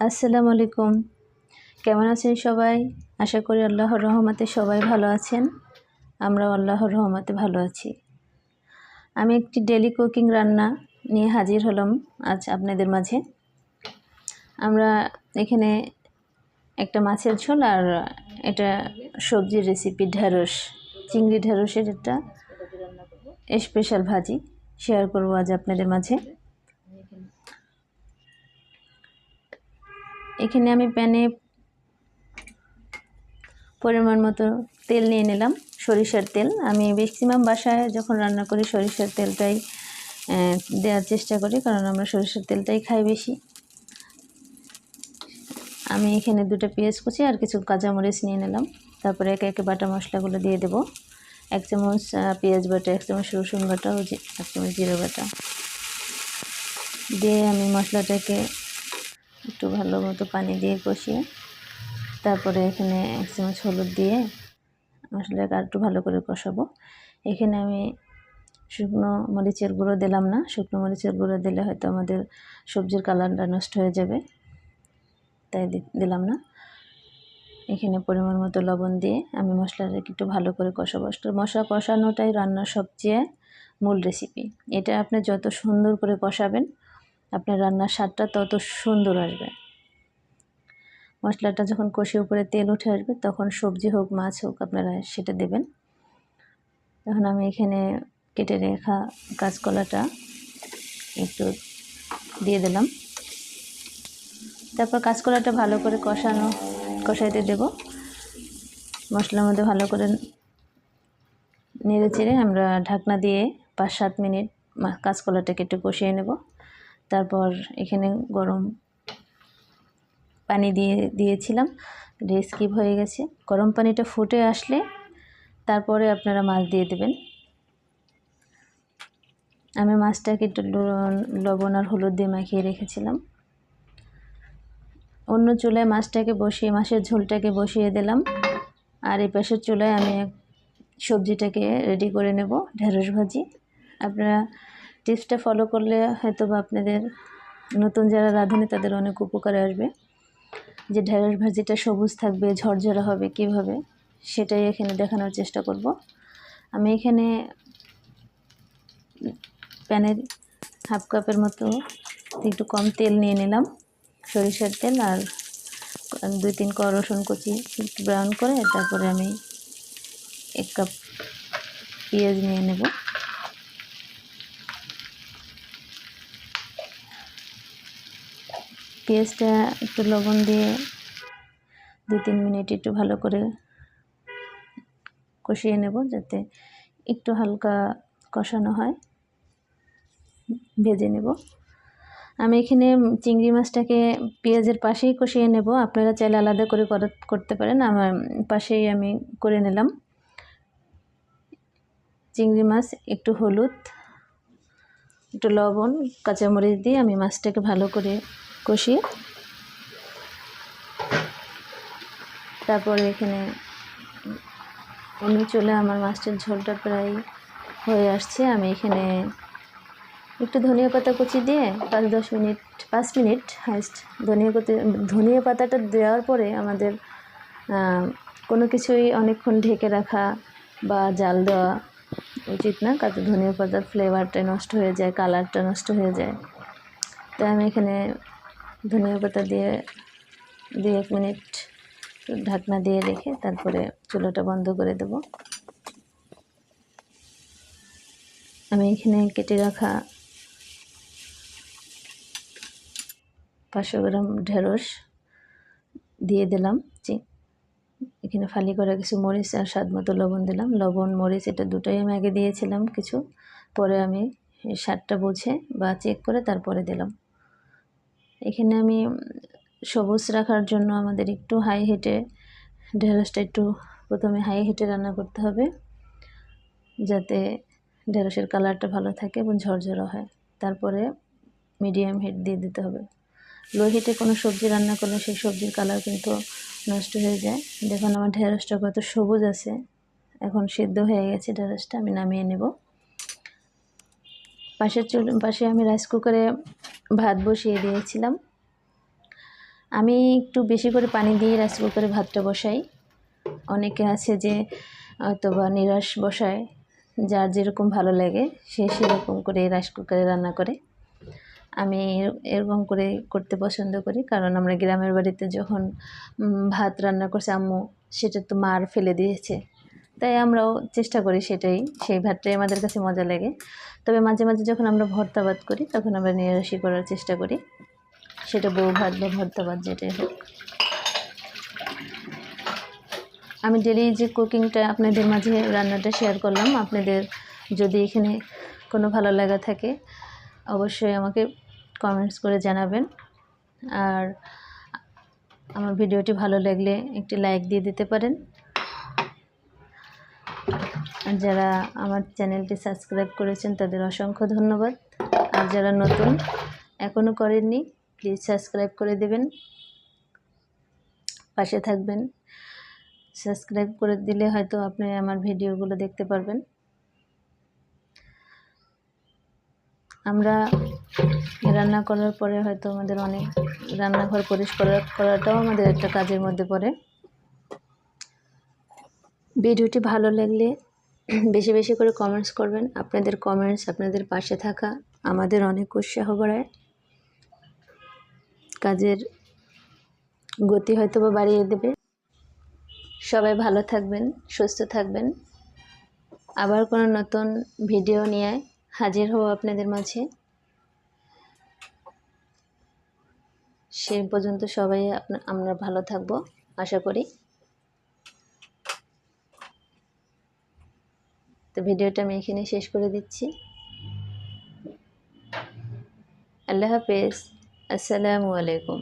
আসসালামু আলাইকুম। কেমন আছেন সবাই? আশা করি আল্লাহর রহমতে সবাই ভালো আছেন। আমরাও আল্লাহর রহমতে ভালো আছি। আমি একটি ডেইলি কুকিং রান্না নিয়ে হাজির হলাম আজ আপনাদের মাঝে। আমরা এখানে একটা মাছের ঝোল আর এটা সবজির রেসিপি ঢেঁড়স, চিংড়ি ঢেঁড়সের একটা স্পেশাল ভাজি শেয়ার করব আজ আপনাদের মাঝে। এখানে আমি প্যানে পরিমাণ মতো তেল নিয়ে নিলাম, সরিষার তেল। আমি ম্যাক্সিমাম বাসায় যখন রান্না করি সরিষার তেলটাই দেওয়ার চেষ্টা করি, কারণ আমরা সরিষার তেলটাই খাই বেশি। আমি এখানে 2টা পেঁয়াজ কুচি আর কিছু কাঁচামরিচ নিয়ে নিলাম। তারপরে একে একে বাটা মশলাগুলো দিয়ে দেব। 1 চামচ পেঁয়াজ বাটা, 1 চামচ রসুন বাটা ও 1 চামচ জিরা বাটা দিয়ে আমি মশলাটাকে একটু ভালো মতো পানি দিয়ে কষিয়ে তারপরে এখানে 1 চামচ হলুদ দিয়ে মশলাটাকে আর একটু ভালো করে কষাবো। এখানে আমি শুকনো মরিচের গুঁড়ো দিলাম না, শুকনো মরিচের গুঁড়ো দিলে হয়তো আমাদের সবজির কালারটা নষ্ট হয়ে যাবে, তাই দিলাম না। এখানে পরিমাণ মতো লবণ দিয়ে আমি মশলাটাকে একটু ভালো করে কষাবো। মশলা কষানোটাই রান্নার সবচেয়ে মূল রেসিপি। এটা আপনি যত সুন্দর করে কষাবেন আপনার রান্নার স্বাদটা তত সুন্দর আসবে। মশলাটা যখন কষে উপরে তেল উঠে আসবে তখন সবজি হোক মাছ হোক আপনারা সেটা দেবেন। এখন আমি এখানে কেটে রাখা কাঁচকলাটা একটু দিয়ে দিলাম। তারপর কাঁচকলাটা ভালো করে কষাইতে দেব। মশলার মধ্যে ভালো করে নেড়ে চেড়ে আমরা ঢাকনা দিয়ে 5-7 মিনিট কাঁচকলাটাকে একটু কষিয়ে নেব। তারপর এখানে গরম পানি দিয়েছিলাম, স্কিপ হয়ে গেছে। গরম পানিটা ফুটে আসলে তারপরে আপনারা মাছ দিয়ে দেবেন। আমি মাছটাকে একটু লবণ আর হলুদ দিয়ে মাখিয়ে রেখেছিলাম। অন্য চুলায় মাছটাকে বসিয়ে মাছের ঝোলটাকে বসিয়ে দিলাম, আর এই পাশের চুলায় আমি সবজিটাকে রেডি করে নেব, ঢেঁড়স ভাজি। আপনারা টিপসটা ফলো করলে হয়তো বা আপনাদের নতুন যারা রাঁধুনি তাদের অনেক উপকারে আসবে। যে ঢেঁড়স ভাজিটা সবুজ থাকবে, ঝরঝরা হবে কিভাবে, সেটাই এখানে দেখানোর চেষ্টা করব। আমি এখানে প্যানের হাফ কাপের মতো একটু কম তেল নিয়ে নিলাম, সরিষার তেল, আর 2-3 কোয়া রসুন কুচি একটু ব্রাউন করে তারপরে আমি 1 কাপ পেঁয়াজ নিয়ে নেব। পেঁয়াজটা একটু লবণ দিয়ে 2-3 মিনিট একটু ভালো করে কষিয়ে নেব, যাতে একটু হালকা কষানো হয়, ভেজে নেব। আমি এখানে চিংড়ি মাছটাকে পেঁয়াজের পাশেই কষিয়ে নেব, আপনারা চাইলে আলাদা করে করতে পারেন। আমার পাশেই আমি করে নিলাম। চিংড়ি মাছ, একটু হলুদ, একটু লবণ, কাঁচামরিচ দিয়ে আমি মাছটাকে ভালো করে কষিয়ে তারপরে এখানে অন্য চুলে আমার মাছের ঝোলটা প্রায় হয়ে আসছে। আমি এখানে একটু ধনিয়া পাতা কুচি দিয়ে 5 মিনিট হাইস্ট ধনিয়া পাতাটা দেওয়ার পরে আমাদের কোনো কিছুই অনেকক্ষণ ঢেকে রাখা বা জাল দেওয়া উচিত না, কারণ ধনিয়া পাতার ফ্লেভারটা নষ্ট হয়ে যায়, কালারটা নষ্ট হয়ে যায়। তাই আমি এখানে ধনিয়া পাতা দিয়ে 2-1 মিনিট ঢাকনা দিয়ে রেখে তারপরে চুলাটা বন্ধ করে দেব। আমি এখানে কেটে রাখা 500 গ্রাম ঢেঁড়স দিয়ে দিলাম। এখানে ফালি করা কিছু মরিচ আর স্বাদ মতো লবণ দিলাম। লবণ মরিচ এটা দুটোই আমি আগে দিয়েছিলাম কিছু, পরে আমি স্বাদটা বুঝে বা চেক করে তারপরে দিলাম। এখানে আমি সবুজ রাখার জন্য আমাদের একটু হাই হিটে ঢেঁড়সটা একটু প্রথমে হাই হিটে রান্না করতে হবে, যাতে ঢেঁড়সের কালারটা ভালো থাকে এবং ঝরঝরা হয়। তারপরে মিডিয়াম হিট দিয়ে দিতে হবে। লো হিটে কোনো সবজি রান্না করলে সেই সবজির কালার কিন্তু নষ্ট হয়ে যায়। দেখুন আমার ঢেঁড়সটা কত সবুজ আছে, এখন সিদ্ধ হয়ে গেছে ঢেঁড়সটা। আমি নামিয়ে নেব। পাশে আমি রাইস কুকারে ভাত বসিয়ে দিয়েছিলাম। আমি একটু বেশি করে পানি দিয়ে রাইস কুকারে ভাতটা বসাই। অনেকে আছে যে অথবা নিরাশ বসায়, যার যেরকম ভালো লাগে সে সেরকম করে রাইস কুকারে রান্না করে। আমি এরকম করে করতে পছন্দ করি, কারণ আমরা গ্রামের বাড়িতে যখন ভাত রান্না করছে আম্মু, সেটা তো মার ফেলে দিয়েছে, তাই আমরাও চেষ্টা করি সেই ভাতটাই আমাদের কাছে মজা লাগে। তবে মাঝে মাঝে যখন আমরা ভর্তা ভাত করি তখন আমরা নিরাশি করার চেষ্টা করি, সেটা বউ ভাত বা ভর্তা ভাত যেটাই হোক। আমি ডেলি যে কুকিংটা আপনাদের মাঝে রান্নাটা শেয়ার করলাম, আপনাদের যদি এখানে কোনো ভালো লাগা থাকে অবশ্যই আমাকে কমেন্টস করে জানাবেন। আর আমার ভিডিওটি ভালো লাগলে একটি লাইক দিয়ে দিতে পারেন। আর যারা আমার চ্যানেলটি সাবস্ক্রাইব করেছেন তাদের অসংখ্য ধন্যবাদ। আর যারা নতুন এখনও করেননি প্লিজ সাবস্ক্রাইব করে দেবেন, পাশে থাকবেন। সাবস্ক্রাইব করে দিলে হয়তো আপনি আমার ভিডিওগুলো দেখতে পারবেন। আমরা রান্না করার পরে হয়তো আমাদের অনেক রান্নাঘর পরিষ্কার করাটাও আমাদের একটা কাজের মধ্যে পড়ে। ভিডিওটি ভালো লাগলে বেশি বেশি করে কমেন্টস করবেন। আপনাদের কমেন্টস, আপনাদের পাশে থাকা আমাদের অনেক উৎসাহ বাড়ায়, কাজের গতি হয়তো বা বাড়িয়ে দেবে। সবাই ভালো থাকবেন, সুস্থ থাকবেন। আবার কোনো নতুন ভিডিও নিয়ে হাজির হব আপনাদের মাঝে। সেই পর্যন্ত সবাই আমরা ভালো থাকবো আশা করি। তো ভিডিওটা আমি এখানে শেষ করে দিচ্ছি। আল্লাহ হাফেজ, আসসালামু আলাইকুম।